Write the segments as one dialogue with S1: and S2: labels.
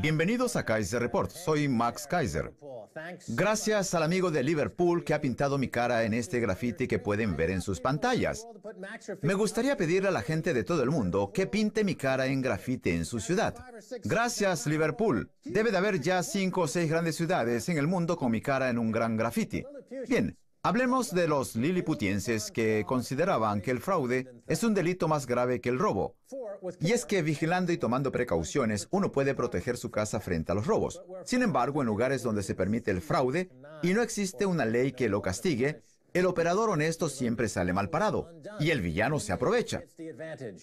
S1: Bienvenidos a Kaiser Report. Soy Max Kaiser. Gracias al amigo de Liverpool que ha pintado mi cara en este grafiti que pueden ver en sus pantallas. Me gustaría pedirle a la gente de todo el mundo que pinte mi cara en grafiti en su ciudad. Gracias, Liverpool. Debe de haber ya 5 o 6 grandes ciudades en el mundo con mi cara en un gran grafiti. Bien. Hablemos de los liliputienses que consideraban que el fraude es un delito más grave que el robo. Y es que vigilando y tomando precauciones, uno puede proteger su casa frente a los robos. Sin embargo, en lugares donde se permite el fraude y no existe una ley que lo castigue, el operador honesto siempre sale mal parado y el villano se aprovecha.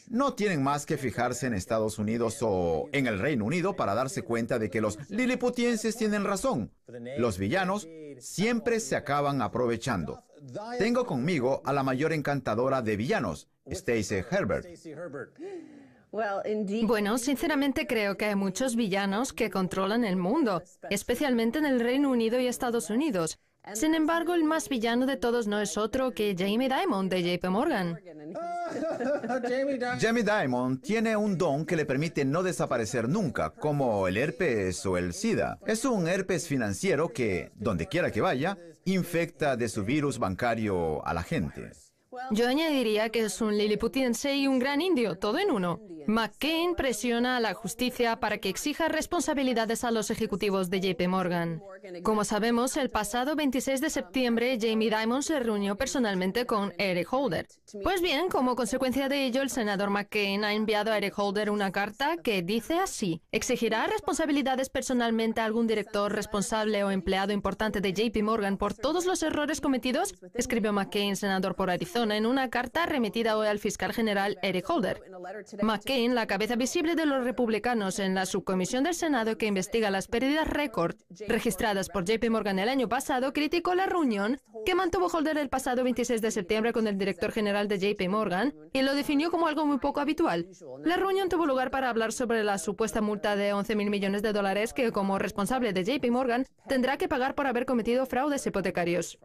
S1: No tienen más que fijarse en Estados Unidos o en el Reino Unido para darse cuenta de que los liliputienses tienen razón. Los villanos siempre se acaban aprovechando. Tengo conmigo a la mayor encantadora de villanos, Stacey Herbert.
S2: Bueno, sinceramente creo que hay muchos villanos que controlan el mundo, especialmente en el Reino Unido y Estados Unidos. Sin embargo, el más villano de todos no es otro que Jamie Dimon de JP Morgan.
S1: Jamie Dimon tiene un don que le permite no desaparecer nunca, como el herpes o el SIDA. Es un herpes financiero que, donde quiera que vaya, infecta de su virus bancario a la gente.
S2: Yo añadiría que es un liliputiense y un gran indio, todo en uno. McCain presiona a la justicia para que exija responsabilidades a los ejecutivos de JP Morgan. Como sabemos, el pasado 26 de septiembre, Jamie Dimon se reunió personalmente con Eric Holder. Pues bien, como consecuencia de ello, el senador McCain ha enviado a Eric Holder una carta que dice así: ¿exigirá responsabilidades personalmente a algún director responsable o empleado importante de JP Morgan por todos los errores cometidos? Escribió McCain, senador por Arizona, en una carta remitida hoy al fiscal general Eric Holder. McCain, la cabeza visible de los republicanos en la subcomisión del Senado que investiga las pérdidas récord registradas por JP Morgan el año pasado, criticó la reunión que mantuvo Holder el pasado 26 de septiembre con el director general de JP Morgan y lo definió como algo muy poco habitual. La reunión tuvo lugar para hablar sobre la supuesta multa de 11.000 millones de dólares que, como responsable de JP Morgan, tendrá que pagar por haber cometido fraudes hipotecarios.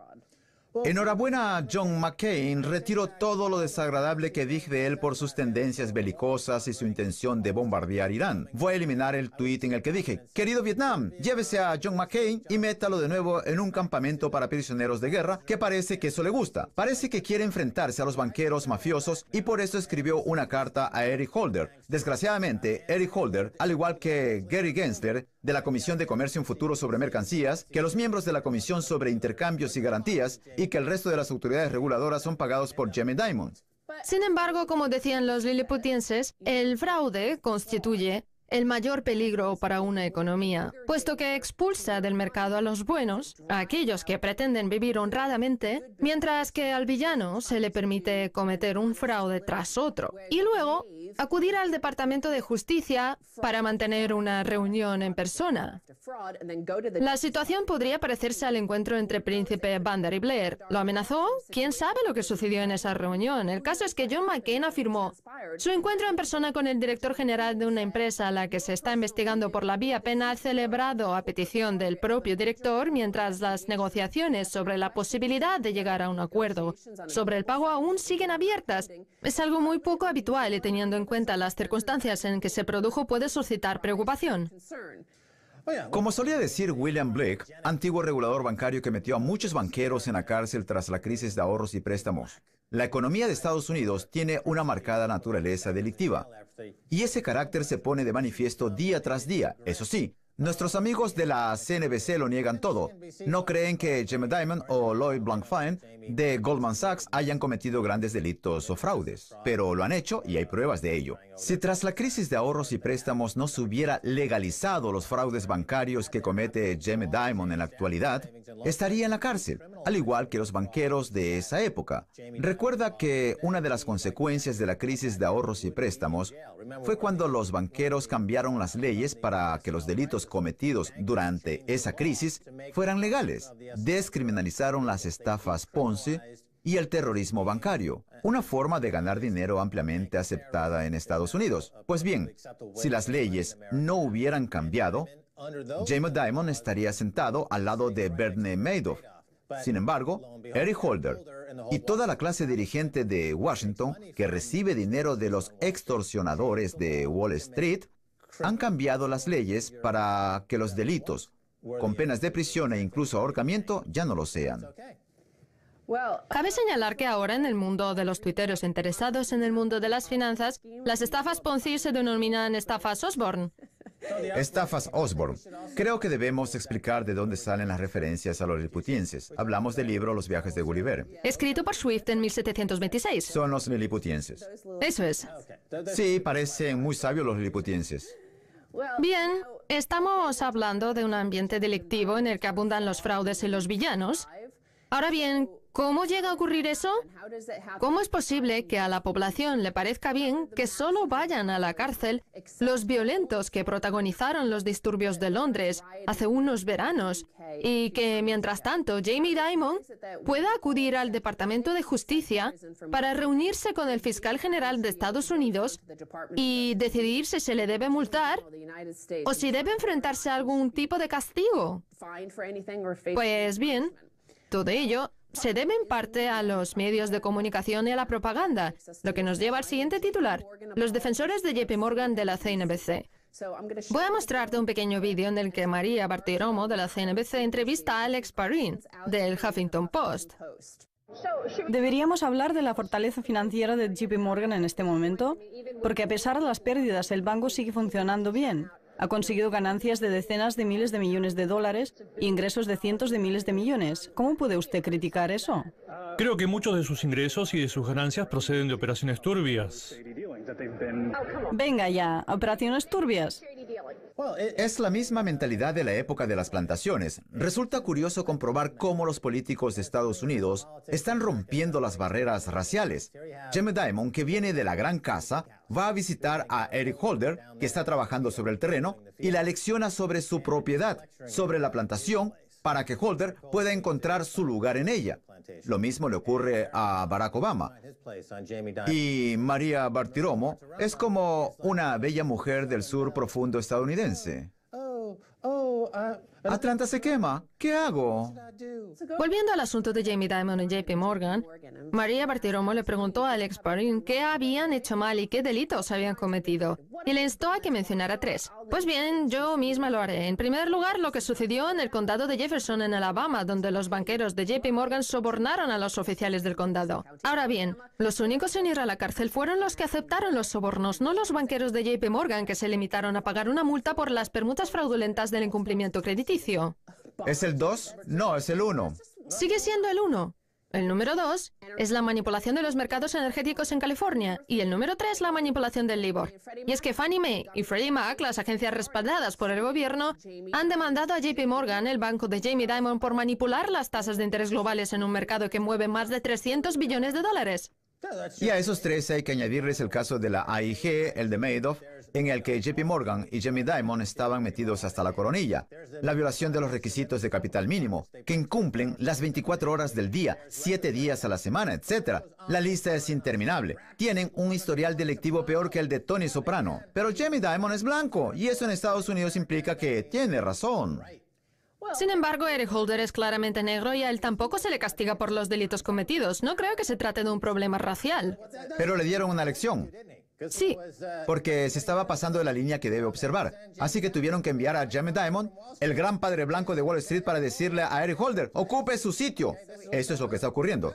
S1: Enhorabuena a John McCain, retiro todo lo desagradable que dije de él por sus tendencias belicosas y su intención de bombardear Irán. Voy a eliminar el tuit en el que dije: querido Vietnam, llévese a John McCain y métalo de nuevo en un campamento para prisioneros de guerra, que parece que eso le gusta. Parece que quiere enfrentarse a los banqueros mafiosos y por eso escribió una carta a Eric Holder. Desgraciadamente, Eric Holder, al igual que Gary Gensler, de la Comisión de Comercio en Futuro sobre Mercancías, que los miembros de la Comisión sobre Intercambios y Garantías y que el resto de las autoridades reguladoras son pagados por Jamie Dimon.
S2: Sin embargo, como decían los liliputienses, el fraude constituye el mayor peligro para una economía, puesto que expulsa del mercado a los buenos, a aquellos que pretenden vivir honradamente, mientras que al villano se le permite cometer un fraude tras otro, y luego acudir al Departamento de Justicia para mantener una reunión en persona. La situación podría parecerse al encuentro entre Príncipe Bandar y Blair. ¿Lo amenazó? ¿Quién sabe lo que sucedió en esa reunión? El caso es que John McCain afirmó: su encuentro en persona con el director general de una empresa a la que se está investigando por la vía penal, celebrado a petición del propio director, mientras las negociaciones sobre la posibilidad de llegar a un acuerdo sobre el pago aún siguen abiertas. Es algo muy poco habitual y, teniendo en cuenta las circunstancias en que se produjo, puede suscitar preocupación.
S1: Como solía decir William Blake, antiguo regulador bancario que metió a muchos banqueros en la cárcel tras la crisis de ahorros y préstamos, la economía de Estados Unidos tiene una marcada naturaleza delictiva. Y ese carácter se pone de manifiesto día tras día. Eso sí, nuestros amigos de la CNBC lo niegan todo. No creen que Jamie Dimon o Lloyd Blankfein de Goldman Sachs hayan cometido grandes delitos o fraudes, pero lo han hecho y hay pruebas de ello. Si tras la crisis de ahorros y préstamos no se hubiera legalizado los fraudes bancarios que comete Jamie Dimon en la actualidad, estaría en la cárcel, al igual que los banqueros de esa época. Recuerda que una de las consecuencias de la crisis de ahorros y préstamos fue cuando los banqueros cambiaron las leyes para que los delitos cometidos durante esa crisis fueran legales. Descriminalizaron las estafas Ponzi y el terrorismo bancario, una forma de ganar dinero ampliamente aceptada en Estados Unidos. Pues bien, si las leyes no hubieran cambiado, Jamie Dimon estaría sentado al lado de Bernie Madoff, Sin embargo, Eric Holder y toda la clase dirigente de Washington que recibe dinero de los extorsionadores de Wall Street han cambiado las leyes para que los delitos, con penas de prisión e incluso ahorcamiento, ya no lo sean.
S2: Cabe señalar que ahora en el mundo de los tuiteros interesados en el mundo de las finanzas, las estafas Ponzi se denominan estafas Osborne.
S1: Estafas Osborne. Creo que debemos explicar de dónde salen las referencias a los liliputienses. Hablamos del libro Los viajes de Gulliver.
S2: Escrito por Swift en 1726.
S1: Son los liliputienses.
S2: Eso es.
S1: Sí, parecen muy sabios los liliputienses.
S2: Bien, estamos hablando de un ambiente delictivo en el que abundan los fraudes y los villanos. Ahora bien, ¿cómo llega a ocurrir eso? ¿Cómo es posible que a la población le parezca bien que solo vayan a la cárcel los violentos que protagonizaron los disturbios de Londres hace unos veranos y que, mientras tanto, Jamie Dimon pueda acudir al Departamento de Justicia para reunirse con el fiscal general de Estados Unidos y decidir si se le debe multar o si debe enfrentarse a algún tipo de castigo? Pues bien, todo ello se debe en parte a los medios de comunicación y a la propaganda, lo que nos lleva al siguiente titular: los defensores de JP Morgan de la CNBC. Voy a mostrarte un pequeño vídeo en el que María Bartiromo de la CNBC entrevista a Alex Parin del Huffington Post.
S3: ¿Deberíamos hablar de la fortaleza financiera de JP Morgan en este momento? Porque a pesar de las pérdidas, el banco sigue funcionando bien. Ha conseguido ganancias de decenas de miles de millones de dólares e ingresos de cientos de miles de millones. ¿Cómo puede usted criticar eso?
S4: Creo que muchos de sus ingresos y de sus ganancias proceden de operaciones turbias.
S3: Venga ya, operaciones turbias.
S1: Es la misma mentalidad de la época de las plantaciones. Resulta curioso comprobar cómo los políticos de Estados Unidos están rompiendo las barreras raciales. Jamie Dimon, que viene de la gran casa, va a visitar a Eric Holder, que está trabajando sobre el terreno, y la lecciona sobre su propiedad, sobre la plantación, para que Holder pueda encontrar su lugar en ella. Lo mismo le ocurre a Barack Obama. Y María Bartiromo es como una bella mujer del sur profundo estadounidense. Atlanta se quema. ¿Qué hago?
S2: Volviendo al asunto de Jamie Dimon y JP Morgan, María Bartiromo le preguntó a Alex Parin qué habían hecho mal y qué delitos habían cometido, y le instó a que mencionara 3. Pues bien, yo misma lo haré. En primer lugar, lo que sucedió en el condado de Jefferson, en Alabama, donde los banqueros de JP Morgan sobornaron a los oficiales del condado. Ahora bien, los únicos en ir a la cárcel fueron los que aceptaron los sobornos, no los banqueros de JP Morgan, que se limitaron a pagar una multa por las permutas fraudulentas del incumplimiento crediticio.
S1: ¿Es el 2? No, es el 1.
S2: Sigue siendo el 1. El número 2 es la manipulación de los mercados energéticos en California y el número 3 la manipulación del LIBOR. Y es que Fannie Mae y Freddie Mac, las agencias respaldadas por el gobierno, han demandado a JP Morgan, el banco de Jamie Dimon, por manipular las tasas de interés globales en un mercado que mueve más de 300 billones de dólares.
S1: Y a esos 3 hay que añadirles el caso de la AIG, el de Madoff, en el que JP Morgan y Jamie Dimon estaban metidos hasta la coronilla. La violación de los requisitos de capital mínimo, que incumplen las 24 horas del día, 7 días a la semana, etc. La lista es interminable. Tienen un historial delictivo peor que el de Tony Soprano. Pero Jamie Dimon es blanco, y eso en Estados Unidos implica que tiene razón.
S2: Sin embargo, Eric Holder es claramente negro y a él tampoco se le castiga por los delitos cometidos. No creo que se trate de un problema racial.
S1: Pero le dieron una lección.
S2: Sí.
S1: Porque se estaba pasando de la línea que debe observar. Así que tuvieron que enviar a Jamie Dimon, el gran padre blanco de Wall Street, para decirle a Eric Holder: ocupe su sitio. Eso es lo que está ocurriendo.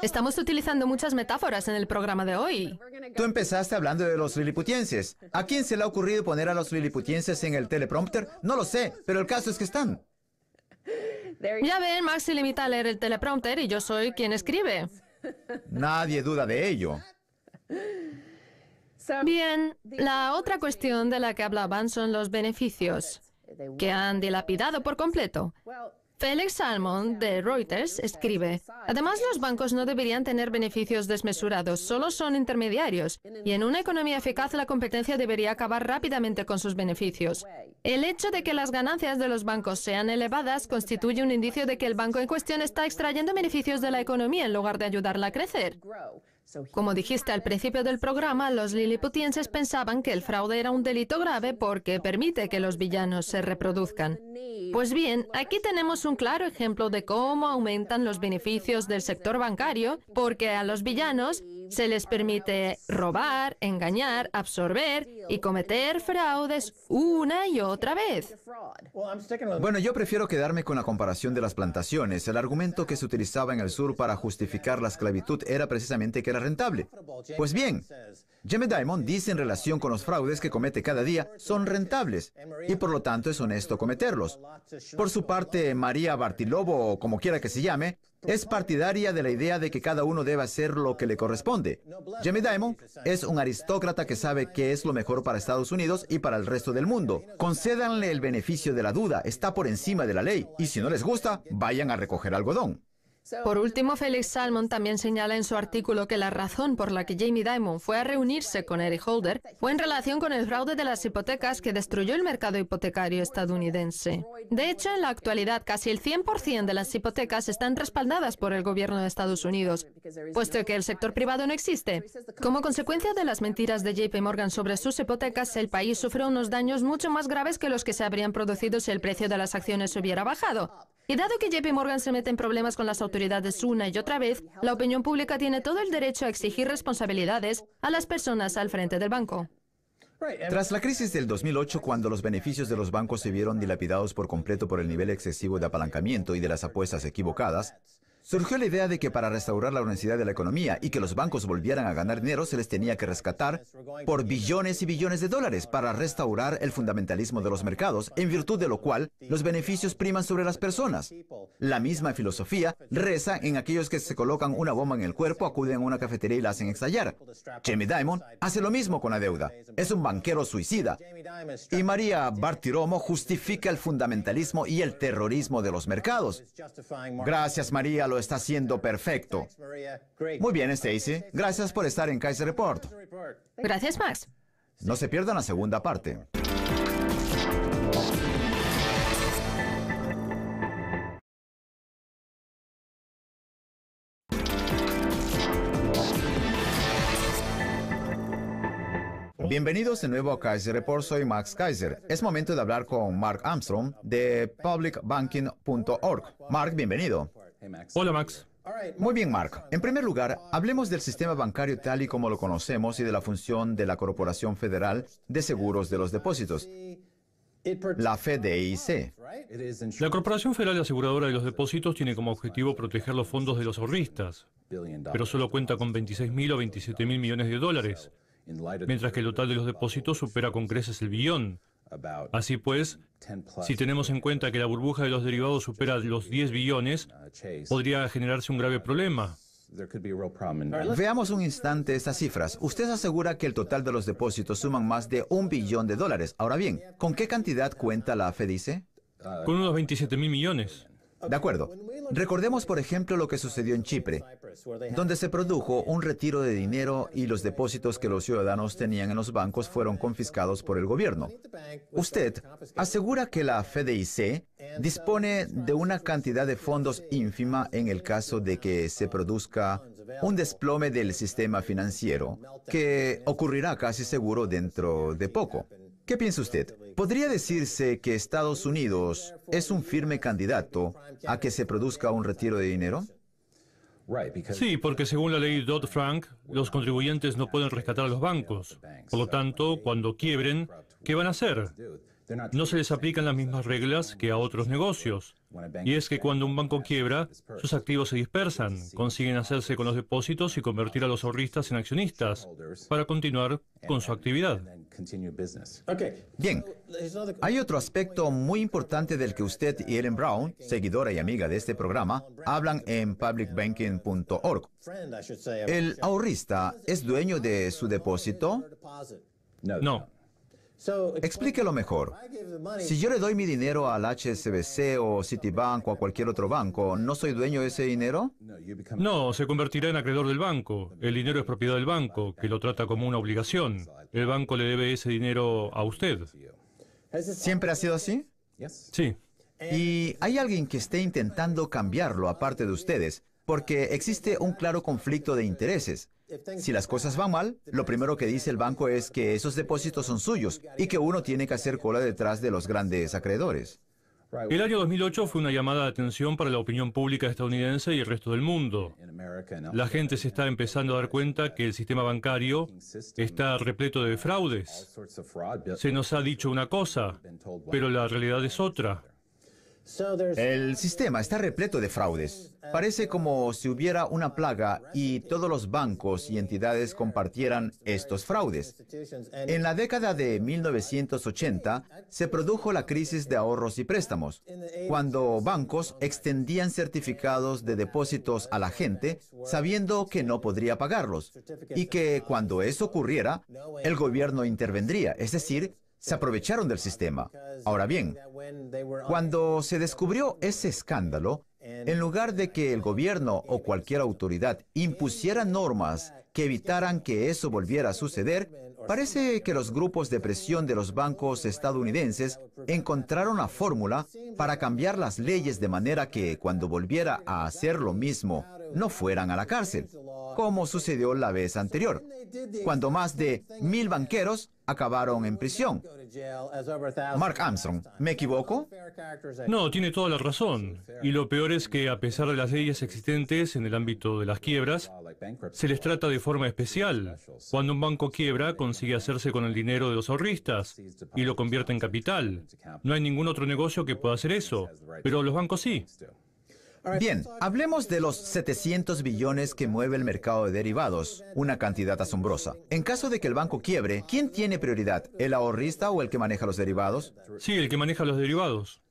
S2: Estamos utilizando muchas metáforas en el programa de hoy.
S1: Tú empezaste hablando de los liliputienses. ¿A quién se le ha ocurrido poner a los liliputienses en el teleprompter? No lo sé, pero el caso es que están.
S2: Ya ven, Max se limita a leer el teleprompter y yo soy quien escribe.
S1: Nadie duda de ello.
S2: Bien, la otra cuestión de la que hablaban son los beneficios, que han dilapidado por completo. Felix Salmon, de Reuters, escribe: además, los bancos no deberían tener beneficios desmesurados, solo son intermediarios, y en una economía eficaz la competencia debería acabar rápidamente con sus beneficios. El hecho de que las ganancias de los bancos sean elevadas constituye un indicio de que el banco en cuestión está extrayendo beneficios de la economía en lugar de ayudarla a crecer. Como dijiste al principio del programa, los liliputienses pensaban que el fraude era un delito grave porque permite que los villanos se reproduzcan. Pues bien, aquí tenemos un claro ejemplo de cómo aumentan los beneficios del sector bancario, porque a los villanos se les permite robar, engañar, absorber y cometer fraudes una y otra vez.
S1: Bueno, yo prefiero quedarme con la comparación de las plantaciones. El argumento que se utilizaba en el sur para justificar la esclavitud era precisamente que era rentable. Pues bien, Jamie Dimon dice en relación con los fraudes que comete cada día son rentables y por lo tanto es honesto cometerlos. Por su parte, María Bartilobo, o como quiera que se llame, es partidaria de la idea de que cada uno debe hacer lo que le corresponde. Jamie Dimon es un aristócrata que sabe qué es lo mejor para Estados Unidos y para el resto del mundo. Concédanle el beneficio de la duda, está por encima de la ley, y si no les gusta, vayan a recoger algodón.
S2: Por último, Felix Salmon también señala en su artículo que la razón por la que Jamie Dimon fue a reunirse con Eric Holder fue en relación con el fraude de las hipotecas que destruyó el mercado hipotecario estadounidense. De hecho, en la actualidad, casi el 100% de las hipotecas están respaldadas por el gobierno de Estados Unidos, puesto que el sector privado no existe. Como consecuencia de las mentiras de JP Morgan sobre sus hipotecas, el país sufrió unos daños mucho más graves que los que se habrían producido si el precio de las acciones hubiera bajado. Y dado que JP Morgan se mete en problemas con las autoridades una y otra vez, la opinión pública tiene todo el derecho a exigir responsabilidades a las personas al frente del banco.
S1: Tras la crisis del 2008, cuando los beneficios de los bancos se vieron dilapidados por completo por el nivel excesivo de apalancamiento y de las apuestas equivocadas, surgió la idea de que para restaurar la honestidad de la economía y que los bancos volvieran a ganar dinero, se les tenía que rescatar por billones y billones de dólares para restaurar el fundamentalismo de los mercados, en virtud de lo cual los beneficios priman sobre las personas. La misma filosofía reza en aquellos que se colocan una bomba en el cuerpo, acuden a una cafetería y la hacen estallar. Jamie Dimon hace lo mismo con la deuda. Es un banquero suicida. Y María Bartiromo justifica el fundamentalismo y el terrorismo de los mercados. Gracias, María, lo está haciendo perfecto. Muy bien, Stacy. Gracias por estar en Kaiser Report.
S2: Gracias, Max.
S1: No se pierdan la segunda parte. Bienvenidos de nuevo a Kaiser Report, soy Max Kaiser. Es momento de hablar con Mark Armstrong de publicbanking.org. Mark, bienvenido.
S4: Hola, Max.
S1: Muy bien, Mark. En primer lugar, hablemos del sistema bancario tal y como lo conocemos y de la función de la Corporación Federal de Seguros de los Depósitos, la FDIC.
S4: La Corporación Federal Aseguradora de los Depósitos tiene como objetivo proteger los fondos de los ahorristas, pero solo cuenta con 26.000 o 27.000 millones de dólares, mientras que el total de los depósitos supera con creces el billón. Así pues, si tenemos en cuenta que la burbuja de los derivados supera los 10 billones, podría generarse un grave problema.
S1: Veamos un instante estas cifras. Usted asegura que el total de los depósitos suman más de $1 billón. Ahora bien, ¿con qué cantidad cuenta la FDIC?
S4: Con unos 27.000 millones.
S1: De acuerdo. Recordemos, por ejemplo, lo que sucedió en Chipre, donde se produjo un retiro de dinero y los depósitos que los ciudadanos tenían en los bancos fueron confiscados por el gobierno. Usted asegura que la FDIC dispone de una cantidad de fondos ínfima en el caso de que se produzca un desplome del sistema financiero, que ocurrirá casi seguro dentro de poco. ¿Qué piensa usted? ¿Podría decirse que Estados Unidos es un firme candidato a que se produzca un retiro de dinero?
S4: Sí, porque según la ley Dodd-Frank, los contribuyentes no pueden rescatar a los bancos. Por lo tanto, cuando quiebren, ¿qué van a hacer? No se les aplican las mismas reglas que a otros negocios. Y es que cuando un banco quiebra, sus activos se dispersan, consiguen hacerse con los depósitos y convertir a los ahorristas en accionistas para continuar con su actividad.
S1: Bien, hay otro aspecto muy importante del que usted y Ellen Brown, seguidora y amiga de este programa, hablan en publicbanking.org. ¿El ahorrista es dueño de su depósito?
S4: No.
S1: Explíquelo mejor. Si yo le doy mi dinero al HSBC o Citibank o a cualquier otro banco, ¿no soy dueño de ese dinero?
S4: No, se convertirá en acreedor del banco. El dinero es propiedad del banco, que lo trata como una obligación. El banco le debe ese dinero a usted.
S1: ¿Siempre ha sido así?
S4: Sí.
S1: ¿Y hay alguien que esté intentando cambiarlo aparte de ustedes? Porque existe un claro conflicto de intereses. Si las cosas van mal, lo primero que dice el banco es que esos depósitos son suyos y que uno tiene que hacer cola detrás de los grandes acreedores.
S4: El año 2008 fue una llamada de atención para la opinión pública estadounidense y el resto del mundo. La gente se está empezando a dar cuenta que el sistema bancario está repleto de fraudes. Se nos ha dicho una cosa, pero la realidad es otra.
S1: El sistema está repleto de fraudes. Parece como si hubiera una plaga y todos los bancos y entidades compartieran estos fraudes. En la década de 1980 se produjo la crisis de ahorros y préstamos, cuando bancos extendían certificados de depósitos a la gente sabiendo que no podría pagarlos y que cuando eso ocurriera, el gobierno intervendría, es decir, se aprovecharon del sistema. Ahora bien, cuando se descubrió ese escándalo, en lugar de que el gobierno o cualquier autoridad impusiera normas que evitaran que eso volviera a suceder, parece que los grupos de presión de los bancos estadounidenses encontraron la fórmula para cambiar las leyes de manera que cuando volviera a hacer lo mismo, no fueran a la cárcel, como sucedió la vez anterior, cuando más de 1,000 banqueros acabaron en prisión. Mark Armstrong, ¿me equivoco?
S4: No, tiene toda la razón. Y lo peor es que, a pesar de las leyes existentes en el ámbito de las quiebras, se les trata de forma especial. Cuando un banco quiebra, consigue hacerse con el dinero de los ahorristas y lo convierte en capital. No hay ningún otro negocio que pueda hacer eso, pero los bancos sí.
S1: Bien, hablemos de los 700 billones que mueve el mercado de derivados, una cantidad asombrosa. En caso de que el banco quiebre, ¿quién tiene prioridad, el ahorrista o el que maneja los derivados?
S4: Sí, el que maneja los derivados.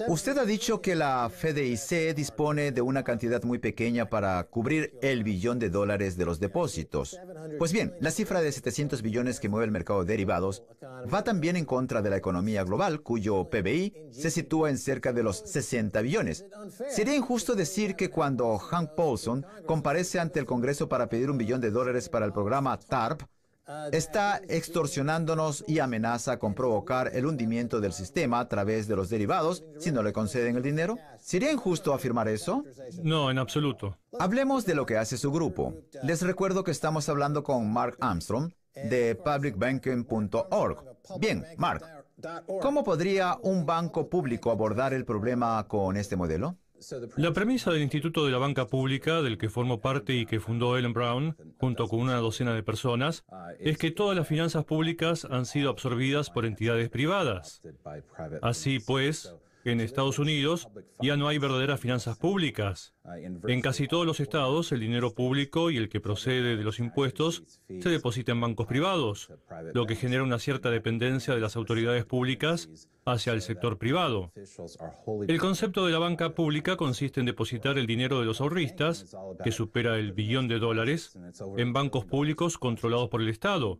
S1: Usted ha dicho que la FDIC dispone de una cantidad muy pequeña para cubrir el billón de dólares de los depósitos. Pues bien, la cifra de 700 billones que mueve el mercado de derivados va también en contra de la economía global, cuyo PBI se sitúa en cerca de los 60 billones. Sería injusto decir que cuando Hank Paulson comparece ante el Congreso para pedir $1 billón para el programa TARP, está extorsionándonos y amenaza con provocar el hundimiento del sistema a través de los derivados si no le conceden el dinero. ¿Sería injusto afirmar eso?
S4: No, en absoluto.
S1: Hablemos de lo que hace su grupo. Les recuerdo que estamos hablando con Mark Armstrong de publicbanking.org. Bien, Mark, ¿cómo podría un banco público abordar el problema con este modelo?
S4: La premisa del Instituto de la Banca Pública, del que formó parte y que fundó Ellen Brown, junto con una docena de personas, es que todas las finanzas públicas han sido absorbidas por entidades privadas. Así pues, en Estados Unidos ya no hay verdaderas finanzas públicas. En casi todos los estados, el dinero público y el que procede de los impuestos se deposita en bancos privados, lo que genera una cierta dependencia de las autoridades públicas hacia el sector privado. El concepto de la banca pública consiste en depositar el dinero de los ahorristas, que supera el $1 billón, en bancos públicos controlados por el Estado,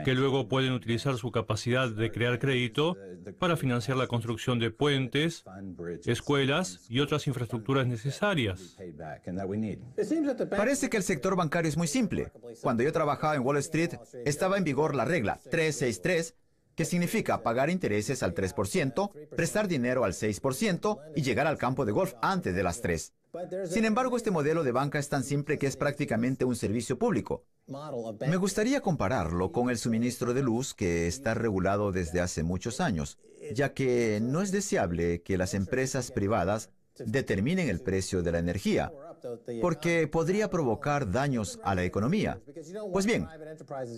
S4: que luego pueden utilizar su capacidad de crear crédito para financiar la construcción de puentes, escuelas y otras infraestructuras necesarias.
S1: Parece que el sector bancario es muy simple. Cuando yo trabajaba en Wall Street, estaba en vigor la regla 363, que significa pagar intereses al 3%, prestar dinero al 6% y llegar al campo de golf antes de las 3. Sin embargo, este modelo de banca es tan simple que es prácticamente un servicio público. Me gustaría compararlo con el suministro de luz, que está regulado desde hace muchos años, ya que no es deseable que las empresas privadas determinen el precio de la energía, porque podría provocar daños a la economía. Pues bien,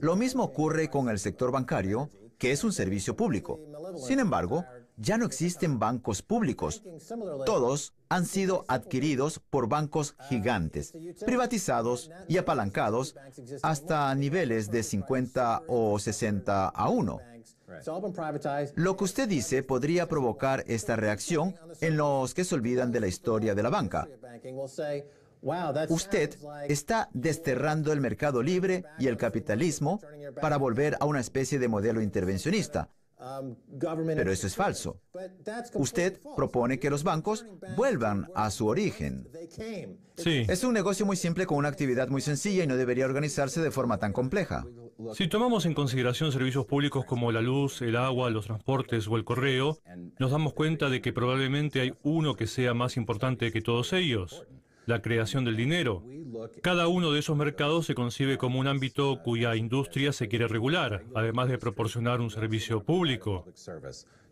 S1: lo mismo ocurre con el sector bancario, que es un servicio público. Sin embargo, ya no existen bancos públicos. Todos han sido adquiridos por bancos gigantes, privatizados y apalancados hasta niveles de 50 o 60 a 1. Lo que usted dice podría provocar esta reacción en los que se olvidan de la historia de la banca. Usted está desterrando el mercado libre y el capitalismo para volver a una especie de modelo intervencionista. Pero eso es falso. Usted propone que los bancos vuelvan a su origen.
S4: Sí.
S1: Es un negocio muy simple con una actividad muy sencilla y no debería organizarse de forma tan compleja.
S4: Si tomamos en consideración servicios públicos como la luz, el agua, los transportes o el correo, nos damos cuenta de que probablemente hay uno que sea más importante que todos ellos. la creación del dinero. Cada uno de esos mercados se concibe como un ámbito cuya industria se quiere regular, además de proporcionar un servicio público.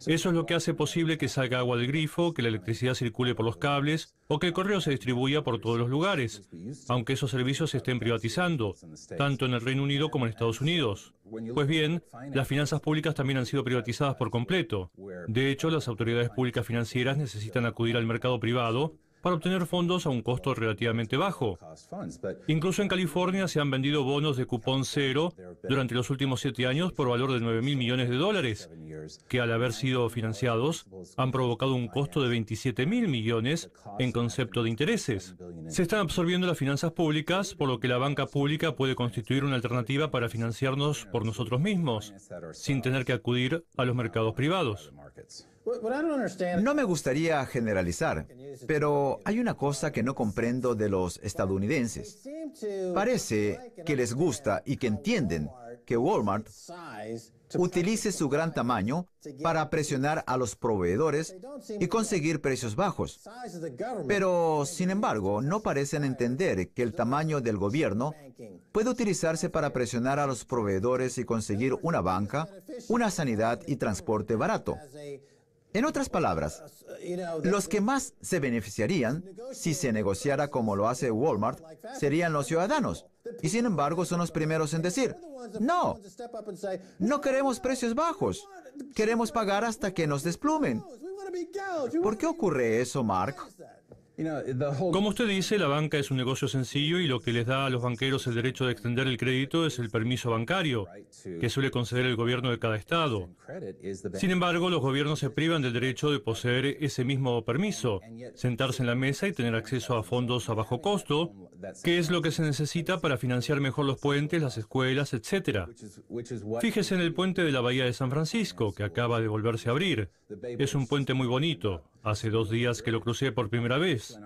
S4: Eso es lo que hace posible que salga agua del grifo, que la electricidad circule por los cables o que el correo se distribuya por todos los lugares, aunque esos servicios se estén privatizando, tanto en el Reino Unido como en Estados Unidos. Pues bien, las finanzas públicas también han sido privatizadas por completo. De hecho, las autoridades públicas financieras necesitan acudir al mercado privado para obtener fondos a un costo relativamente bajo. Incluso en California se han vendido bonos de cupón cero durante los últimos 7 años por valor de $9.000 millones, que al haber sido financiados han provocado un costo de $27.000 millones en concepto de intereses. Se están absorbiendo las finanzas públicas, por lo que la banca pública puede constituir una alternativa para financiarnos por nosotros mismos, sin tener que acudir a los mercados privados.
S1: No me gustaría generalizar, pero hay una cosa que no comprendo de los estadounidenses. Parece que les gusta y que entienden que Walmart utilice su gran tamaño para presionar a los proveedores y conseguir precios bajos. Pero, sin embargo, no parecen entender que el tamaño del gobierno puede utilizarse para presionar a los proveedores y conseguir una banca, una sanidad y transporte barato. En otras palabras, los que más se beneficiarían si se negociara como lo hace Walmart serían los ciudadanos. Y sin embargo son los primeros en decir, no, no queremos precios bajos, queremos pagar hasta que nos desplumen. ¿Por qué ocurre eso, Mark?
S4: Como usted dice, la banca es un negocio sencillo y lo que les da a los banqueros el derecho de extender el crédito es el permiso bancario, que suele conceder el gobierno de cada estado. Sin embargo, los gobiernos se privan del derecho de poseer ese mismo permiso, sentarse en la mesa y tener acceso a fondos a bajo costo, que es lo que se necesita para financiar mejor los puentes, las escuelas, etc. Fíjese en el puente de la Bahía de San Francisco, que acaba de volverse a abrir. Es un puente muy bonito. Hace 2 días que lo crucé por primera vez.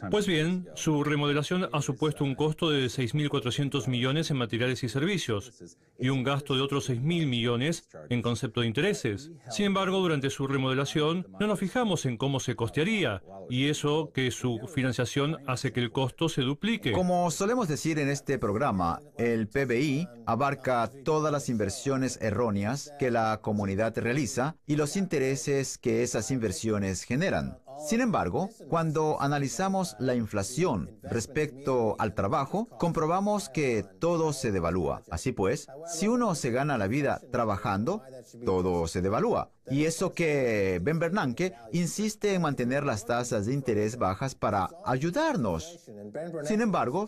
S4: Pues bien, su remodelación ha supuesto un costo de 6.400 millones en materiales y servicios y un gasto de otros 6.000 millones en concepto de intereses. Sin embargo, durante su remodelación no nos fijamos en cómo se costearía y eso que su financiación hace que el costo se duplique.
S1: Como solemos decir en este programa, el PBI abarca todas las inversiones erróneas que la comunidad realiza y los intereses que esas inversiones generan. Sin embargo, cuando analizamos la inflación respecto al trabajo, comprobamos que todo se devalúa. Así pues, si uno se gana la vida trabajando, todo se devalúa. Y eso que Ben Bernanke insiste en mantener las tasas de interés bajas para ayudarnos. Sin embargo,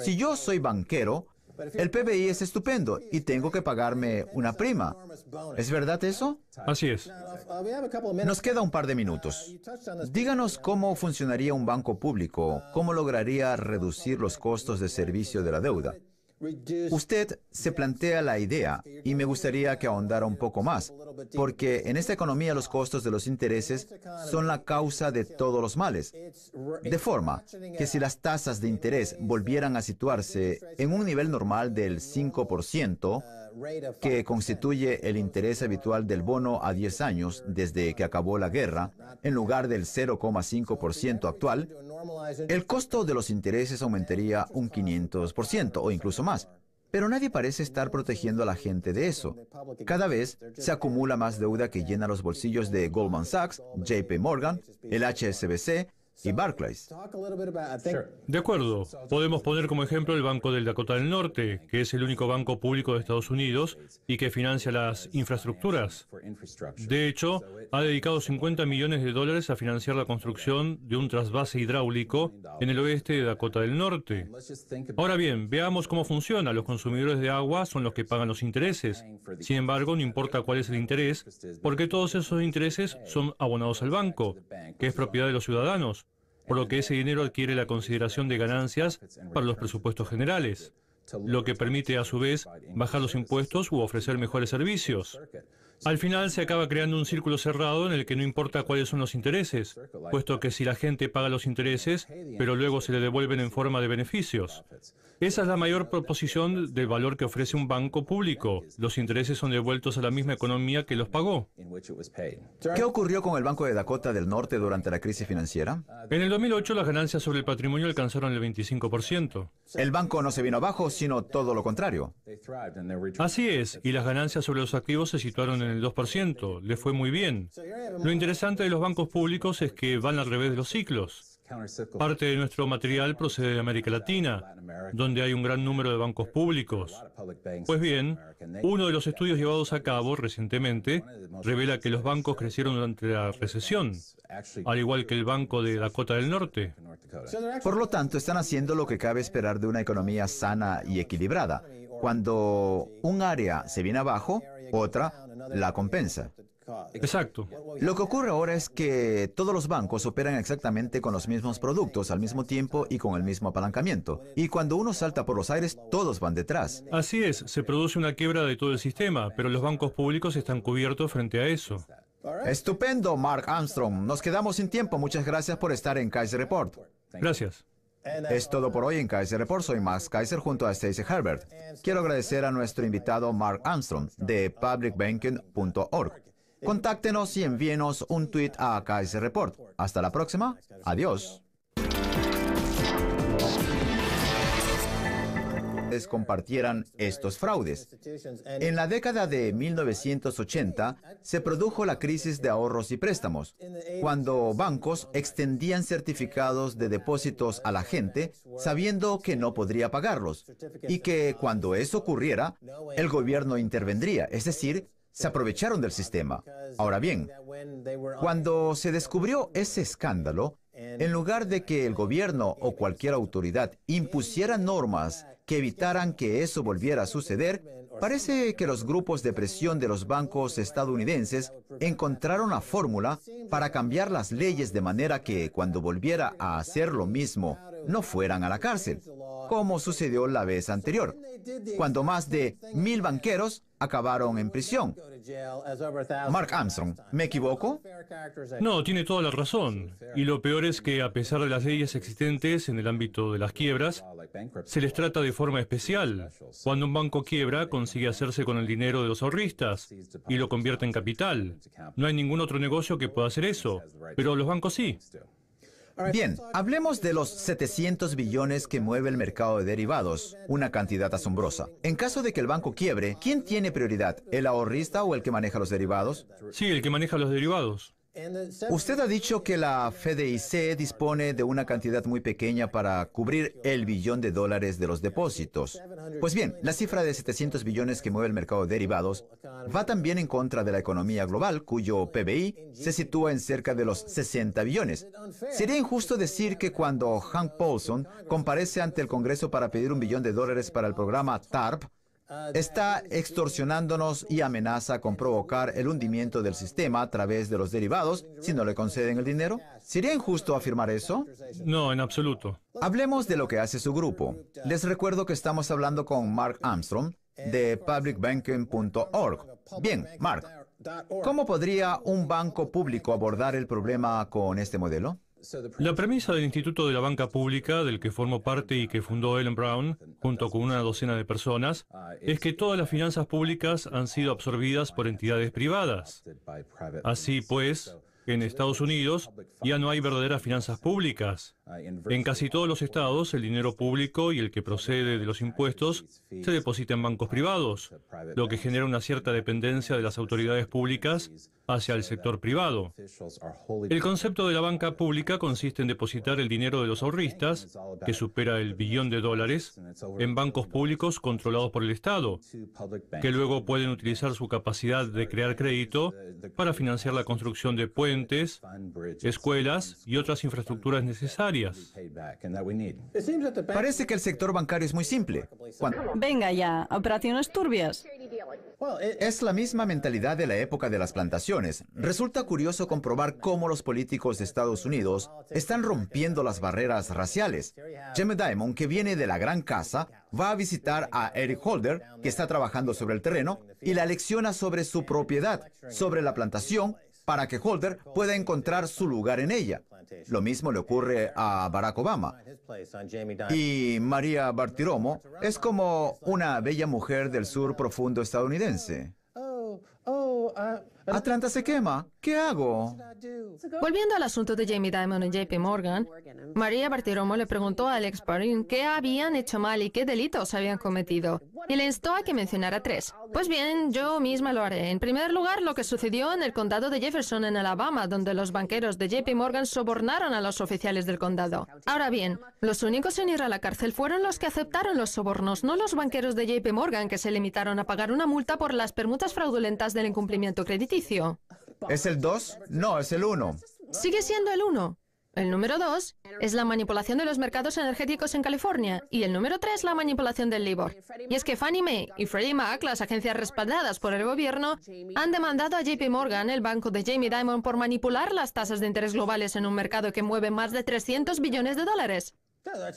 S1: si yo soy banquero, el PBI es estupendo y tengo que pagarme una prima. ¿Es verdad eso?
S4: Así es.
S1: Nos queda un par de minutos. Díganos cómo funcionaría un banco público, cómo lograría reducir los costos de servicio de la deuda. Usted se plantea la idea y me gustaría que ahondara un poco más, porque en esta economía los costos de los intereses son la causa de todos los males. De forma que si las tasas de interés volvieran a situarse en un nivel normal del 5%, que constituye el interés habitual del bono a 10 años desde que acabó la guerra, en lugar del 0,5% actual, el costo de los intereses aumentaría un 500% o incluso más. Pero nadie parece estar protegiendo a la gente de eso. Cada vez se acumula más deuda que llena los bolsillos de Goldman Sachs, JP Morgan, el HSBC y Barclays.
S4: De acuerdo. Podemos poner como ejemplo el Banco del Dakota del Norte, que es el único banco público de Estados Unidos y que financia las infraestructuras. De hecho, ha dedicado $50 millones a financiar la construcción de un trasvase hidráulico en el oeste de Dakota del Norte. Ahora bien, veamos cómo funciona. Los consumidores de agua son los que pagan los intereses. Sin embargo, no importa cuál es el interés, porque todos esos intereses son abonados al banco, que es propiedad de los ciudadanos, por lo que ese dinero adquiere la consideración de ganancias para los presupuestos generales, lo que permite a su vez bajar los impuestos u ofrecer mejores servicios. Al final se acaba creando un círculo cerrado en el que no importa cuáles son los intereses, puesto que si la gente paga los intereses, pero luego se le devuelven en forma de beneficios. Esa es la mayor proposición del valor que ofrece un banco público. Los intereses son devueltos a la misma economía que los pagó.
S1: ¿Qué ocurrió con el Banco de Dakota del Norte durante la crisis financiera?
S4: En el 2008 las ganancias sobre el patrimonio alcanzaron el 25%.
S1: El banco no se vino abajo, sino todo lo contrario.
S4: Así es, y las ganancias sobre los activos se situaron en el 2%. Le fue muy bien. Lo interesante de los bancos públicos es que van al revés de los ciclos. Parte de nuestro material procede de América Latina, donde hay un gran número de bancos públicos. Pues bien, uno de los estudios llevados a cabo recientemente revela que los bancos crecieron durante la recesión, al igual que el Banco de Dakota del Norte.
S1: Por lo tanto, están haciendo lo que cabe esperar de una economía sana y equilibrada. Cuando un área se viene abajo, otra la compensa.
S4: Exacto.
S1: Lo que ocurre ahora es que todos los bancos operan exactamente con los mismos productos al mismo tiempo y con el mismo apalancamiento. Y cuando uno salta por los aires, todos van detrás.
S4: Así es, se produce una quiebra de todo el sistema, pero los bancos públicos están cubiertos frente a eso.
S1: Estupendo, Mark Armstrong. Nos quedamos sin tiempo. Muchas gracias por estar en Kaiser Report.
S4: Gracias.
S1: Es todo por hoy en Kaiser Report. Soy Max Kaiser junto a Stacey Herbert. Quiero agradecer a nuestro invitado Mark Armstrong de publicbanking.org. Contáctenos y envíenos un tweet a Kaiser Report. Hasta la próxima. Adiós. Compartieran estos fraudes. En la década de 1980 se produjo la crisis de ahorros y préstamos, cuando bancos extendían certificados de depósitos a la gente sabiendo que no podría pagarlos y que cuando eso ocurriera, el gobierno intervendría, es decir, se aprovecharon del sistema. Ahora bien, cuando se descubrió ese escándalo, en lugar de que el gobierno o cualquier autoridad impusiera normas que evitaran que eso volviera a suceder, parece que los grupos de presión de los bancos estadounidenses encontraron la fórmula para cambiar las leyes de manera que cuando volviera a hacer lo mismo, no fueran a la cárcel, como sucedió la vez anterior, cuando más de 1,000 banqueros acabaron en prisión. Mark Armstrong, ¿me equivoco?
S4: No, tiene toda la razón. Y lo peor es que, a pesar de las leyes existentes en el ámbito de las quiebras, se les trata de forma especial. Cuando un banco quiebra, consigue hacerse con el dinero de los ahorristas y lo convierte en capital. No hay ningún otro negocio que pueda hacer eso, pero los bancos sí.
S1: Bien, hablemos de los 700 billones que mueve el mercado de derivados, una cantidad asombrosa. En caso de que el banco quiebre, ¿quién tiene prioridad? ¿El ahorrista o el que maneja los derivados?
S4: Sí, el que maneja los derivados.
S1: Usted ha dicho que la FDIC dispone de una cantidad muy pequeña para cubrir el $1 billón de los depósitos. Pues bien, la cifra de 700 billones que mueve el mercado de derivados va también en contra de la economía global, cuyo PBI se sitúa en cerca de los 60 billones. Sería injusto decir que cuando Hank Paulson comparece ante el Congreso para pedir $1 billón para el programa TARP, está extorsionándonos y amenaza con provocar el hundimiento del sistema a través de los derivados si no le conceden el dinero. ¿Sería injusto afirmar eso?
S4: No, en absoluto.
S1: Hablemos de lo que hace su grupo. Les recuerdo que estamos hablando con Mark Armstrong de publicbanking.org. Bien, Mark, ¿cómo podría un banco público abordar el problema con este modelo?
S4: La premisa del Instituto de la Banca Pública, del que formó parte y que fundó Ellen Brown, junto con una docena de personas, es que todas las finanzas públicas han sido absorbidas por entidades privadas. Así pues, en Estados Unidos ya no hay verdaderas finanzas públicas. En casi todos los estados, el dinero público y el que procede de los impuestos se deposita en bancos privados, lo que genera una cierta dependencia de las autoridades públicas hacia el sector privado. El concepto de la banca pública consiste en depositar el dinero de los ahorristas, que supera el $1 billón, en bancos públicos controlados por el Estado, que luego pueden utilizar su capacidad de crear crédito para financiar la construcción de puentes, puentes, escuelas y otras infraestructuras necesarias.
S1: Parece que el sector bancario es muy simple.
S3: Venga ya, operaciones turbias.
S1: Es la misma mentalidad de la época de las plantaciones. Resulta curioso comprobar cómo los políticos de Estados Unidos están rompiendo las barreras raciales. Jamie Dimon, que viene de la gran casa, va a visitar a Eric Holder, que está trabajando sobre el terreno, y la lecciona sobre su propiedad, sobre la plantación, para que Holder pueda encontrar su lugar en ella. Lo mismo le ocurre a Barack Obama. Y María Bartiromo es como una bella mujer del sur profundo estadounidense. Atlanta se quema. ¿Qué hago?
S2: Volviendo al asunto de Jamie Dimon y JP Morgan, María Bartiromo le preguntó a Alex Parin qué habían hecho mal y qué delitos habían cometido, y le instó a que mencionara 3. Pues bien, yo misma lo haré. En primer lugar, lo que sucedió en el condado de Jefferson, en Alabama, donde los banqueros de JP Morgan sobornaron a los oficiales del condado. Ahora bien, los únicos en ir a la cárcel fueron los que aceptaron los sobornos, no los banqueros de JP Morgan, que se limitaron a pagar una multa por las permutas fraudulentas del incumplimiento crediticio.
S1: ¿Es el 2? No, es el 1.
S2: Sigue siendo el 1. El número 2 es la manipulación de los mercados energéticos en California, y el número 3 la manipulación del LIBOR. Y es que Fannie Mae y Freddie Mac, las agencias respaldadas por el gobierno, han demandado a JP Morgan, el banco de Jamie Dimon, por manipular las tasas de interés globales en un mercado que mueve más de 300 billones de dólares.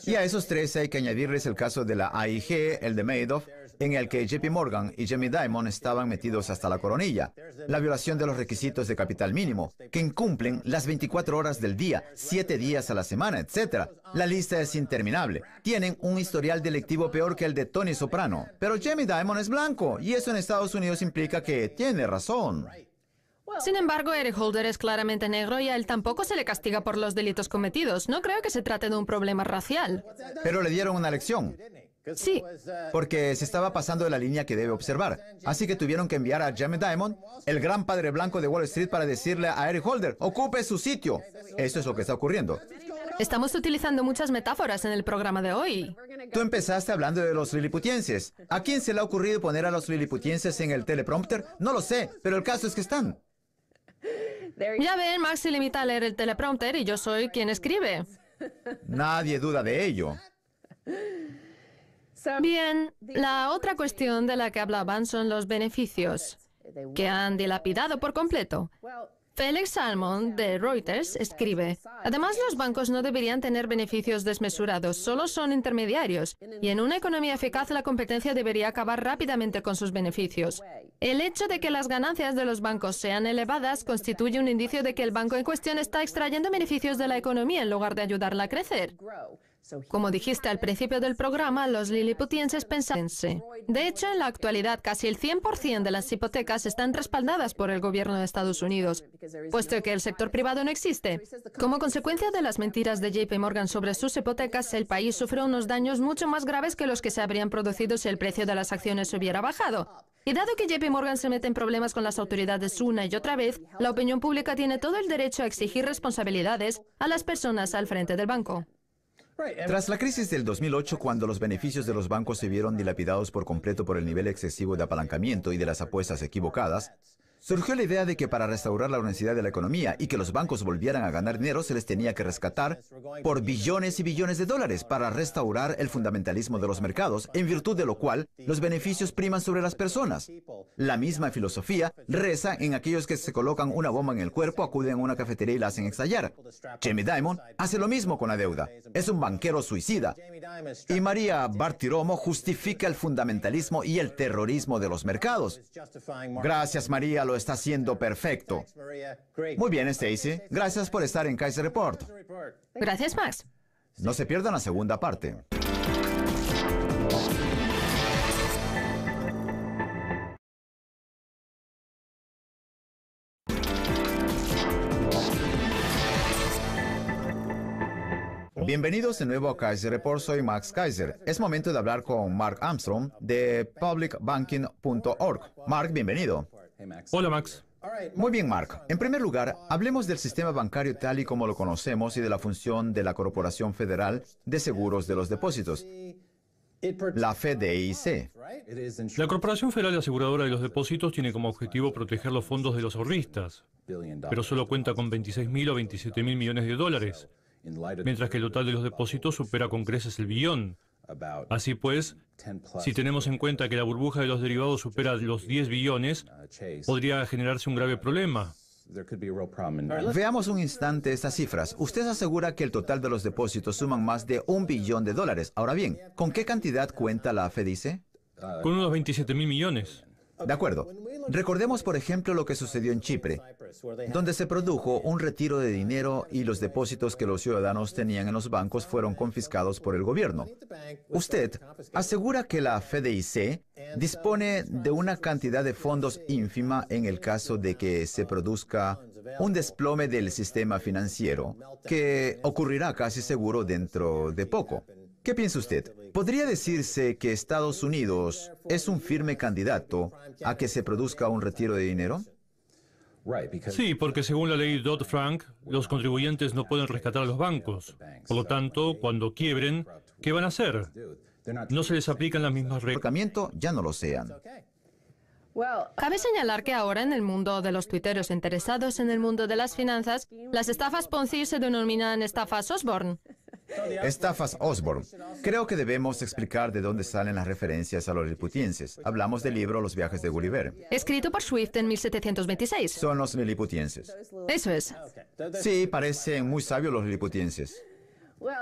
S1: Y a esos 3 hay que añadirles el caso de la AIG, el de Madoff, en el que JP Morgan y Jamie Dimon estaban metidos hasta la coronilla. La violación de los requisitos de capital mínimo, que incumplen las 24 horas del día, 7 días a la semana, etc. La lista es interminable. Tienen un historial delictivo peor que el de Tony Soprano. Pero Jamie Dimon es blanco, y eso en Estados Unidos implica que tiene razón.
S2: Sin embargo, Eric Holder es claramente negro y a él tampoco se le castiga por los delitos cometidos. No creo que se trate de un problema racial.
S1: Pero le dieron una lección.
S2: Sí.
S1: Porque se estaba pasando de la línea que debe observar. Así que tuvieron que enviar a Jamie Dimon, el gran padre blanco de Wall Street, para decirle a Eric Holder, ocupe su sitio. Eso es lo que está ocurriendo.
S2: Estamos utilizando muchas metáforas en el programa de hoy.
S1: Tú empezaste hablando de los liliputienses. ¿A quién se le ha ocurrido poner a los liliputienses en el teleprompter? No lo sé, pero el caso es que están.
S2: Ya ven, Max se limita a leer el teleprompter y yo soy quien escribe.
S1: Nadie duda de ello.
S2: Bien, la otra cuestión de la que hablaban son los beneficios, que han dilapidado por completo. Felix Salmon, de Reuters, escribe: además, los bancos no deberían tener beneficios desmesurados, solo son intermediarios, y en una economía eficaz la competencia debería acabar rápidamente con sus beneficios. El hecho de que las ganancias de los bancos sean elevadas constituye un indicio de que el banco en cuestión está extrayendo beneficios de la economía en lugar de ayudarla a crecer. Como dijiste al principio del programa, los liliputienses pensanse. De hecho, en la actualidad, casi el 100% de las hipotecas están respaldadas por el gobierno de Estados Unidos, puesto que el sector privado no existe. Como consecuencia de las mentiras de JP Morgan sobre sus hipotecas, el país sufrió unos daños mucho más graves que los que se habrían producido si el precio de las acciones hubiera bajado. Y dado que JP Morgan se mete en problemas con las autoridades una y otra vez, la opinión pública tiene todo el derecho a exigir responsabilidades a las personas al frente del banco.
S1: Tras la crisis del 2008, cuando los beneficios de los bancos se vieron dilapidados por completo por el nivel excesivo de apalancamiento y de las apuestas equivocadas, surgió la idea de que para restaurar la honestidad de la economía y que los bancos volvieran a ganar dinero, se les tenía que rescatar por billones y billones de dólares para restaurar el fundamentalismo de los mercados, en virtud de lo cual los beneficios priman sobre las personas. La misma filosofía reza en aquellos que se colocan una bomba en el cuerpo, acuden a una cafetería y la hacen estallar. Jamie Dimon hace lo mismo con la deuda. Es un banquero suicida. Y María Bartiromo justifica el fundamentalismo y el terrorismo de los mercados. Gracias, María, lo está haciendo perfecto. Muy bien, Stacy. Gracias por estar en Kaiser Report.
S2: Gracias, Max.
S1: No se pierdan la segunda parte. Bienvenidos de nuevo a Kaiser Report, soy Max Kaiser. Es momento de hablar con Mark Armstrong de publicbanking.org. Mark, bienvenido.
S4: Hola, Max.
S1: Muy bien, Mark. En primer lugar, hablemos del sistema bancario tal y como lo conocemos y de la función de la Corporación Federal de Seguros de los Depósitos. la FDIC.
S4: La Corporación Federal Aseguradora de los Depósitos tiene como objetivo proteger los fondos de los ahorristas, pero solo cuenta con 26.000 o 27.000 millones de dólares, mientras que el total de los depósitos supera con creces el billón. Así pues, si tenemos en cuenta que la burbuja de los derivados supera los 10 billones, podría generarse un grave problema.
S1: Veamos un instante estas cifras. Usted asegura que el total de los depósitos suman más de $1 billón. Ahora bien, ¿con qué cantidad cuenta la FDIC?
S4: Con unos 27.000 millones.
S1: De acuerdo. Recordemos, por ejemplo, lo que sucedió en Chipre, donde se produjo un retiro de dinero y los depósitos que los ciudadanos tenían en los bancos fueron confiscados por el gobierno. Usted asegura que la FDIC dispone de una cantidad de fondos ínfima en el caso de que se produzca un desplome del sistema financiero, que ocurrirá casi seguro dentro de poco. ¿Qué piensa usted? ¿Podría decirse que Estados Unidos es un firme candidato a que se produzca un retiro de dinero?
S4: Sí, porque según la ley Dodd-Frank, los contribuyentes no pueden rescatar a los bancos. Por lo tanto, cuando quiebren, ¿qué van a hacer? No se les aplican las mismas reglas.
S1: Ya no lo sean.
S2: Cabe señalar que ahora en el mundo de los tuiteros interesados en el mundo de las finanzas, las estafas Ponzi se denominan estafas Osborne.
S1: Estafas Osborne. Creo que debemos explicar de dónde salen las referencias a los liliputienses. Hablamos del libro Los viajes de Gulliver.
S2: Escrito por Swift en 1726.
S1: Son los liliputienses.
S2: Eso es.
S1: Sí, parecen muy sabios los liliputienses.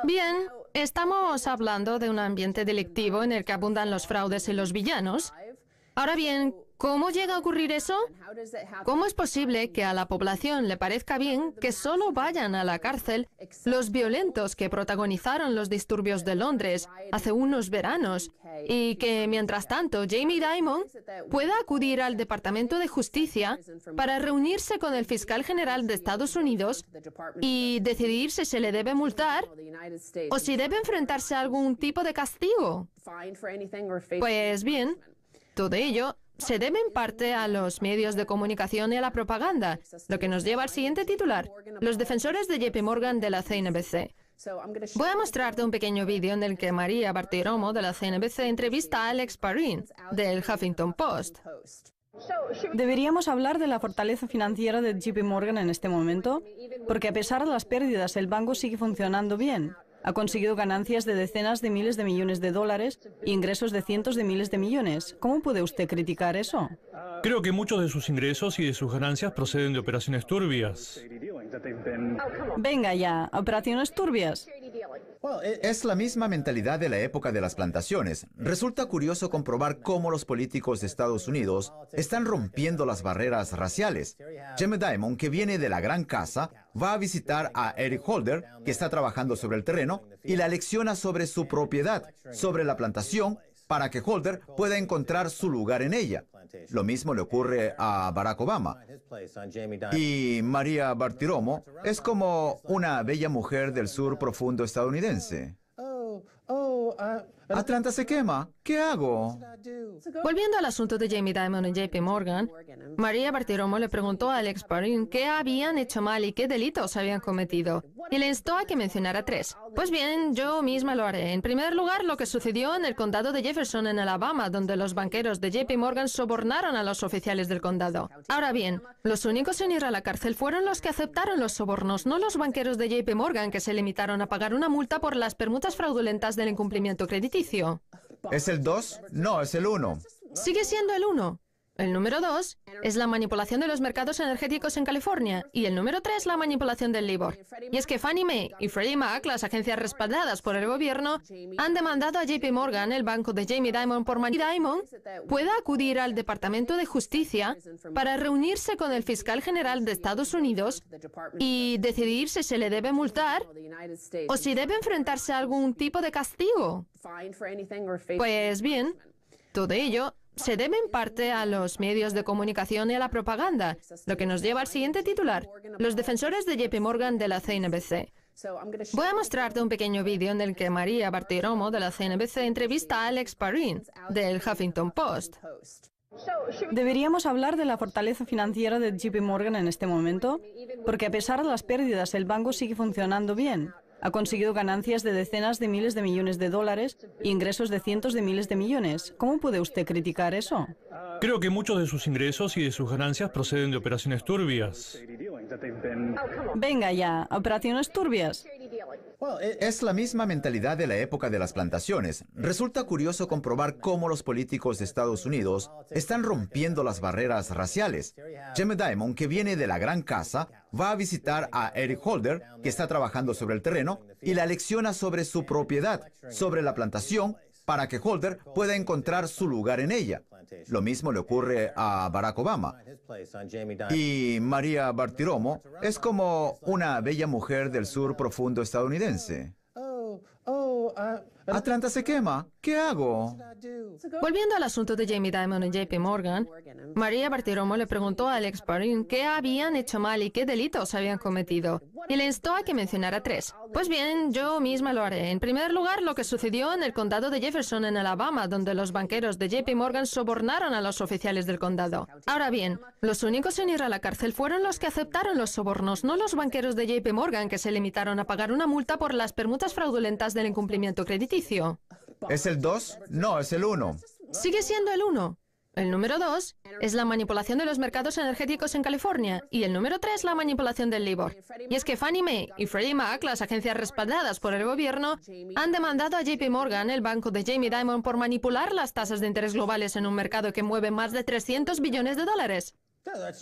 S2: Bien, estamos hablando de un ambiente delictivo en el que abundan los fraudes y los villanos. Ahora bien, ¿cómo llega a ocurrir eso? ¿Cómo es posible que a la población le parezca bien que solo vayan a la cárcel los violentos que protagonizaron los disturbios de Londres hace unos veranos y que, mientras tanto, Jamie Dimon pueda acudir al Departamento de Justicia para reunirse con el fiscal general de Estados Unidos y decidir si se le debe multar o si debe enfrentarse a algún tipo de castigo? Pues bien, todo ello se debe en parte a los medios de comunicación y a la propaganda, lo que nos lleva al siguiente titular: los defensores de JP Morgan de la CNBC. Voy a mostrarte un pequeño vídeo en el que María Bartiromo de la CNBC entrevista a Alex Parin del Huffington Post.
S3: ¿Deberíamos hablar de la fortaleza financiera de JP Morgan en este momento? Porque a pesar de las pérdidas, el banco sigue funcionando bien. Ha conseguido ganancias de decenas de miles de millones de dólares e ingresos de cientos de miles de millones. ¿Cómo puede usted criticar eso?
S4: Creo que muchos de sus ingresos y de sus ganancias proceden de operaciones turbias.
S3: Venga ya, operaciones turbias.
S1: Es la misma mentalidad de la época de las plantaciones. Resulta curioso comprobar cómo los políticos de Estados Unidos están rompiendo las barreras raciales. Jamie Dimon, que viene de la gran casa, va a visitar a Eric Holder, que está trabajando sobre el terreno, y la lecciona sobre su propiedad, sobre la plantación, para que Holder pueda encontrar su lugar en ella. Lo mismo le ocurre a Barack Obama. Y María Bartiromo es como una bella mujer del sur profundo estadounidense. Atlanta se quema. ¿Qué hago?
S2: Volviendo al asunto de Jamie Dimon y JP Morgan, María Bartiromo le preguntó a Alex Parin qué habían hecho mal y qué delitos habían cometido, y le instó a que mencionara 3. Pues bien, yo misma lo haré. En primer lugar, lo que sucedió en el condado de Jefferson, en Alabama, donde los banqueros de JP Morgan sobornaron a los oficiales del condado. Ahora bien, los únicos en ir a la cárcel fueron los que aceptaron los sobornos, no los banqueros de JP Morgan, que se limitaron a pagar una multa por las permutas fraudulentas del incumplimiento crediticio.
S1: ¿Es el 2? No, es el 1.
S2: Sigue siendo el 1. El número 2 es la manipulación de los mercados energéticos en California y el número 3 la manipulación del LIBOR. Y es que Fannie Mae y Freddie Mac, las agencias respaldadas por el gobierno, han demandado a JP Morgan, el banco de Jamie Dimon, por manipulación. Dimon pueda acudir al Departamento de Justicia para reunirse con el fiscal general de Estados Unidos y decidir si se le debe multar o si debe enfrentarse a algún tipo de castigo. Pues bien, todo ello se debe en parte a los medios de comunicación y a la propaganda, lo que nos lleva al siguiente titular: los defensores de JP Morgan de la CNBC. Voy a mostrarte un pequeño vídeo en el que María Bartiromo de la CNBC entrevista a Alex Parin del Huffington Post.
S3: ¿Deberíamos hablar de la fortaleza financiera de JP Morgan en este momento? Porque a pesar de las pérdidas, el banco sigue funcionando bien. Ha conseguido ganancias de decenas de miles de millones de dólares e ingresos de cientos de miles de millones. ¿Cómo puede usted criticar eso?
S4: Creo que muchos de sus ingresos y de sus ganancias proceden de operaciones turbias.
S3: Venga ya, operaciones turbias.
S1: Es la misma mentalidad de la época de las plantaciones. Resulta curioso comprobar cómo los políticos de Estados Unidos están rompiendo las barreras raciales. Jamie Dimon, que viene de la gran casa, va a visitar a Eric Holder, que está trabajando sobre el terreno, y la lecciona sobre su propiedad, sobre la plantación, para que Holder pueda encontrar su lugar en ella. Lo mismo le ocurre a Barack Obama. Y María Bartiromo es como una bella mujer del sur profundo estadounidense. Atlanta se quema. ¿Qué hago?
S2: Volviendo al asunto de Jamie Dimon y JP Morgan, María Bartiromo le preguntó a Alex Parin qué habían hecho mal y qué delitos habían cometido, y le instó a que mencionara 3. Pues bien, yo misma lo haré. En primer lugar, lo que sucedió en el condado de Jefferson, en Alabama, donde los banqueros de JP Morgan sobornaron a los oficiales del condado. Ahora bien, los únicos en ir a la cárcel fueron los que aceptaron los sobornos, no los banqueros de JP Morgan, que se limitaron a pagar una multa por las permutas fraudulentas del incumplimiento crediticio.
S1: ¿Es el 2? No, es el 1.
S2: Sigue siendo el 1. El número 2 es la manipulación de los mercados energéticos en California y el número 3 la manipulación del LIBOR. Y es que Fannie Mae y Freddie Mac, las agencias respaldadas por el gobierno, han demandado a JP Morgan, el banco de Jamie Dimon, por manipular las tasas de interés globales en un mercado que mueve más de 300 billones de dólares.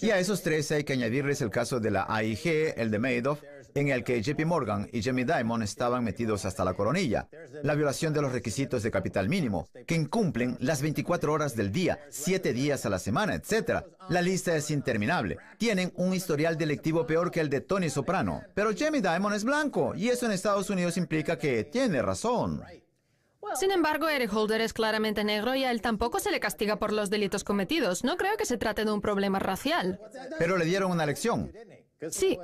S1: Y a esos 3 hay que añadirles el caso de la AIG, el de Madoff, en el que JP Morgan y Jamie Dimon estaban metidos hasta la coronilla. La violación de los requisitos de capital mínimo, que incumplen las 24 horas del día, 7 días a la semana, etc. La lista es interminable. Tienen un historial delictivo peor que el de Tony Soprano. Pero Jamie Dimon es blanco, y eso en Estados Unidos implica que tiene razón.
S2: Sin embargo, Eric Holder es claramente negro y a él tampoco se le castiga por los delitos cometidos. No creo que se trate de un problema racial.
S1: Pero le dieron una lección.
S2: Sí.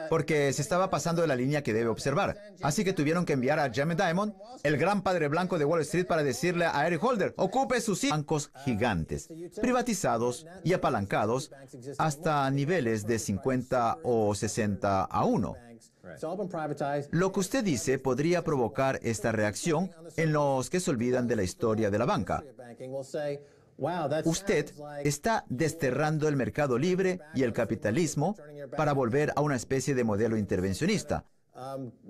S1: Porque se estaba pasando de la línea que debe observar. Así que tuvieron que enviar a Jamie Dimon, el gran padre blanco de Wall Street, para decirle a Eric Holder, ocupe sus bancos gigantes, privatizados y apalancados hasta niveles de 50 o 60 a 1. Lo que usted dice podría provocar esta reacción en los que se olvidan de la historia de la banca. Usted está desterrando el mercado libre y el capitalismo para volver a una especie de modelo intervencionista.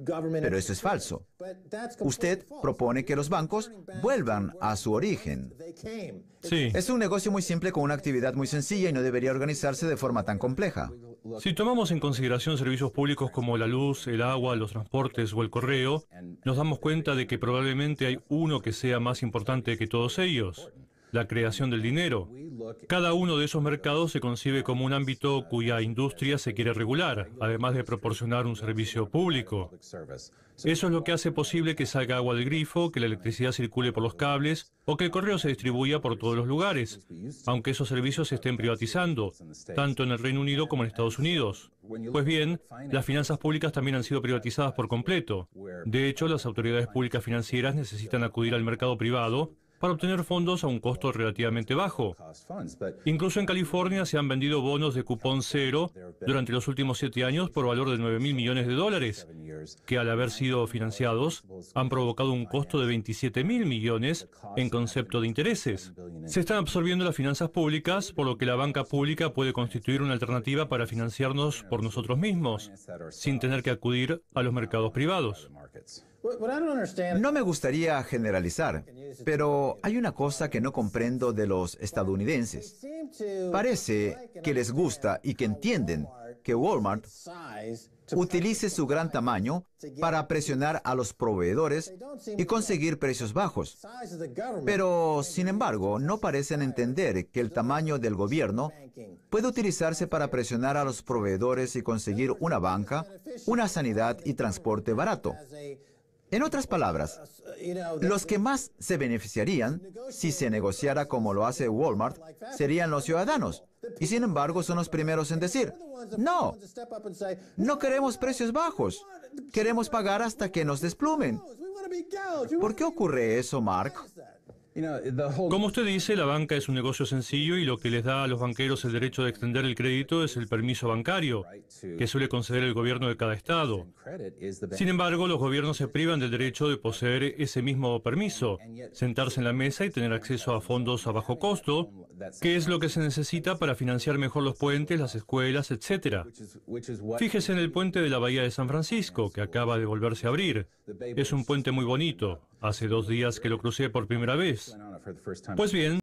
S1: Pero eso es falso. Usted propone que los bancos vuelvan a su origen.
S4: Sí.
S1: Es un negocio muy simple con una actividad muy sencilla y no debería organizarse de forma tan compleja.
S4: Si tomamos en consideración servicios públicos como la luz, el agua, los transportes o el correo, nos damos cuenta de que probablemente hay uno que sea más importante que todos ellos: la creación del dinero. Cada uno de esos mercados se concibe como un ámbito cuya industria se quiere regular, además de proporcionar un servicio público. Eso es lo que hace posible que salga agua del grifo, que la electricidad circule por los cables o que el correo se distribuya por todos los lugares, aunque esos servicios se estén privatizando, tanto en el Reino Unido como en Estados Unidos. Pues bien, las finanzas públicas también han sido privatizadas por completo. De hecho, las autoridades públicas financieras necesitan acudir al mercado privado para obtener fondos a un costo relativamente bajo. Incluso en California se han vendido bonos de cupón cero durante los últimos 7 años por valor de $9.000 millones, que al haber sido financiados han provocado un costo de $27.000 millones en concepto de intereses. Se están absorbiendo las finanzas públicas, por lo que la banca pública puede constituir una alternativa para financiarnos por nosotros mismos, sin tener que acudir a los mercados privados.
S1: No me gustaría generalizar, pero hay una cosa que no comprendo de los estadounidenses. Parece que les gusta y que entienden que Walmart utilice su gran tamaño para presionar a los proveedores y conseguir precios bajos. Pero, sin embargo, no parecen entender que el tamaño del gobierno puede utilizarse para presionar a los proveedores y conseguir una banca, una sanidad y transporte barato. En otras palabras, los que más se beneficiarían si se negociara como lo hace Walmart serían los ciudadanos. Y sin embargo son los primeros en decir, no queremos precios bajos, queremos pagar hasta que nos desplumen. ¿Por qué ocurre eso, Mark?
S4: Como usted dice, la banca es un negocio sencillo y lo que les da a los banqueros el derecho de extender el crédito es el permiso bancario, que suele conceder el gobierno de cada estado. Sin embargo, los gobiernos se privan del derecho de poseer ese mismo permiso, sentarse en la mesa y tener acceso a fondos a bajo costo, que es lo que se necesita para financiar mejor los puentes, las escuelas, etc. Fíjese en el puente de la Bahía de San Francisco, que acaba de volverse a abrir. Es un puente muy bonito. Hace 2 días que lo crucé por primera vez. Pues bien,